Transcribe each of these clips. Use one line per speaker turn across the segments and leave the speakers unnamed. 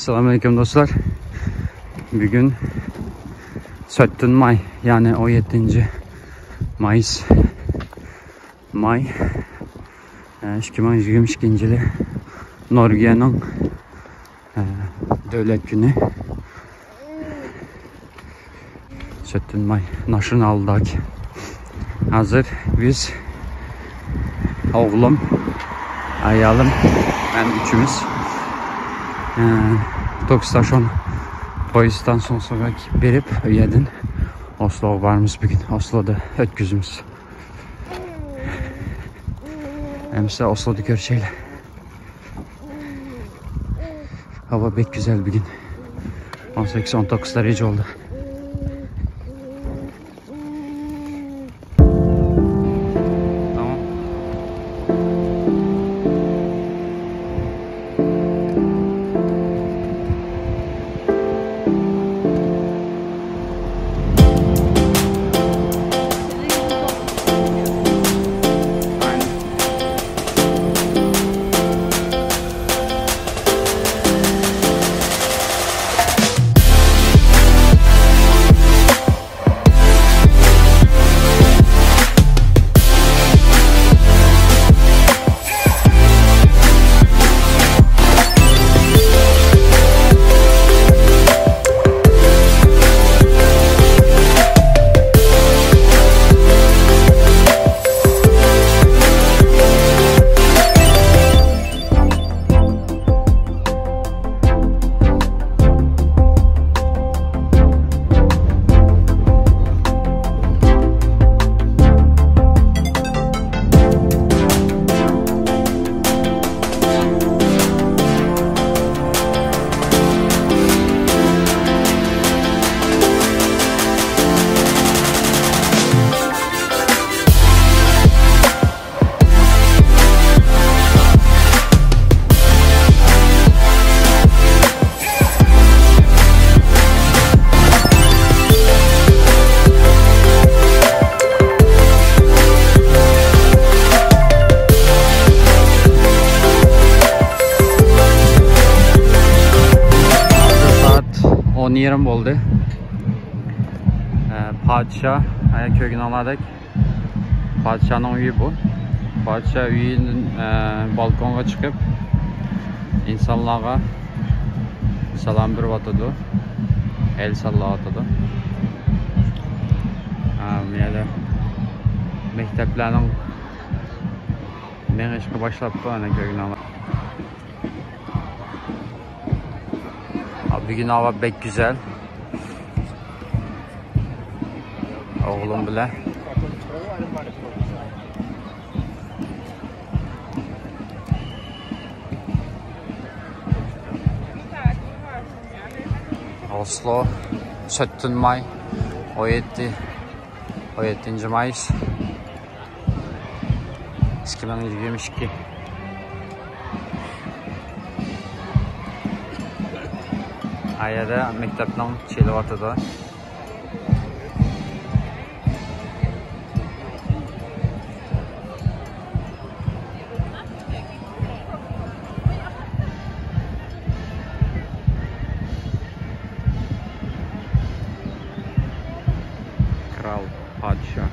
Assalamualaikum dostlar. Bugün 4 may, yani 17 Mayıs may 2022 yılı Norvegia'nın devlet günü. 4 may National Dag. Hazır biz oğlum, ayalım, ben üçümüz Tokstasyon polistan sonra berip yedin. Oslo varmız bugün. Oslo'da ötküzümüz. Hemse Oslo'da görüşeyle. Hava pek güzel bugün. 18-19 derece oldu. Yerim oldu. Padişah köyünü aladık. Padişahın üyü bu. Padişah üyünün balkonga çıkıp insanlara salam berip atadı. El sallap atadı. Meyli mekteplerinin meğişki başlattı ana köyünü aladık. Bugün hava pek güzel. Oğlum bile. Oslo 4 may 17 Mayıs 2022. Ayada mektepten çeli ortada. Kral, padişah.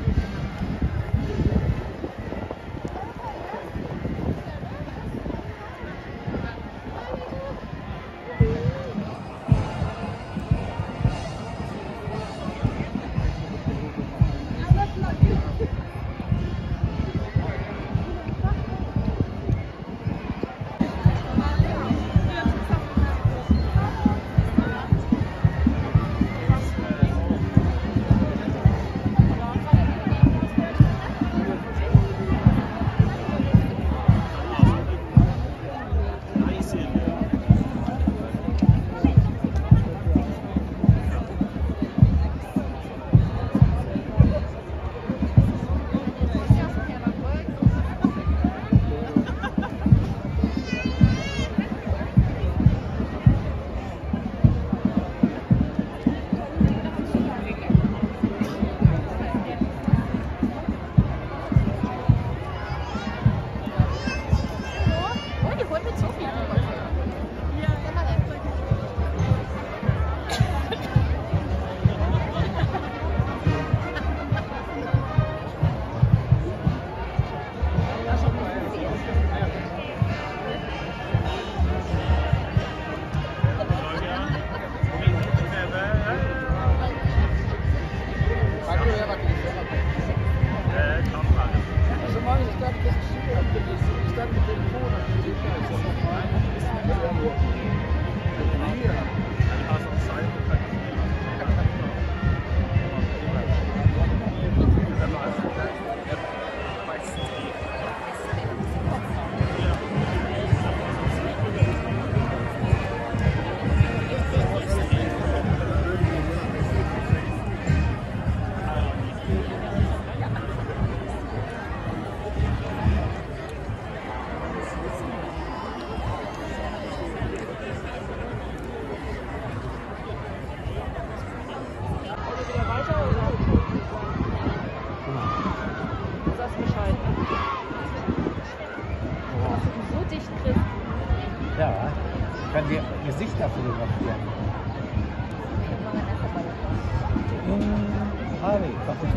hari tapos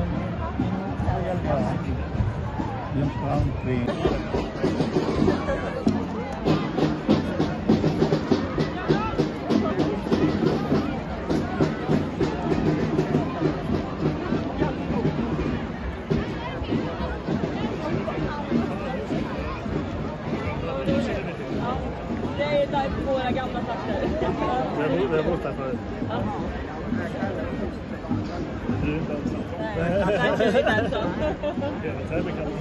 yung crown prince.
Det är där på våra gamla takter.
Vi har bott där förut.
Ja.
Du är inte ensam.
Nej, han är inte ensam.
Det är bekant.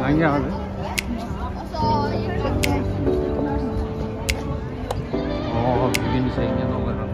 Hangi abi? Oo, bugün zengin olurum.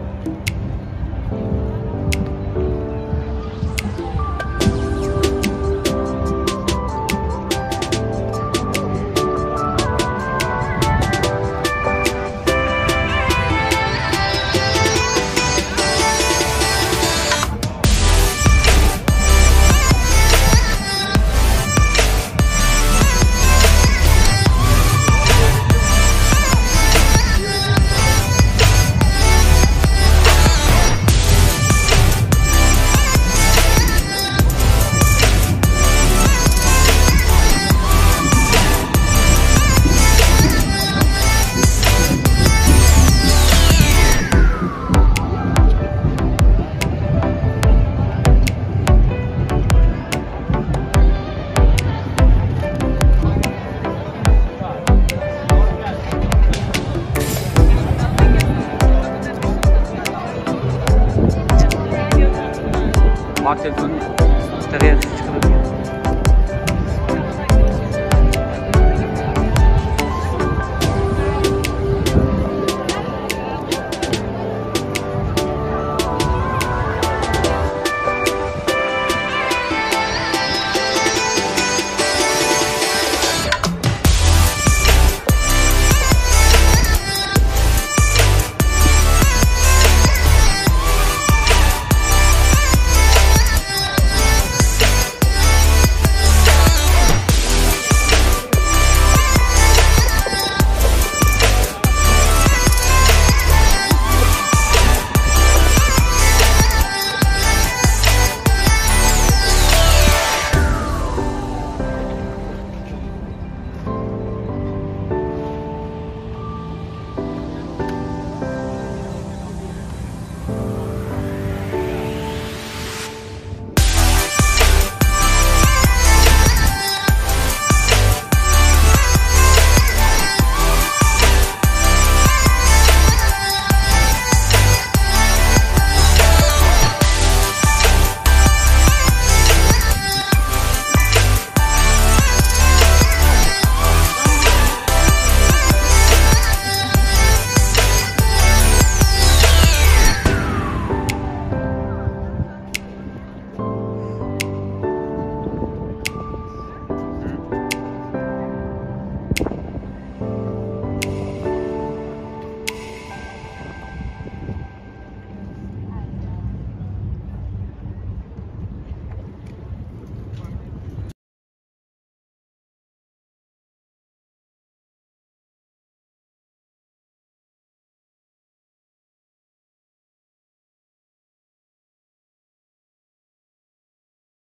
Market dönüyor. Tereye çıkılır.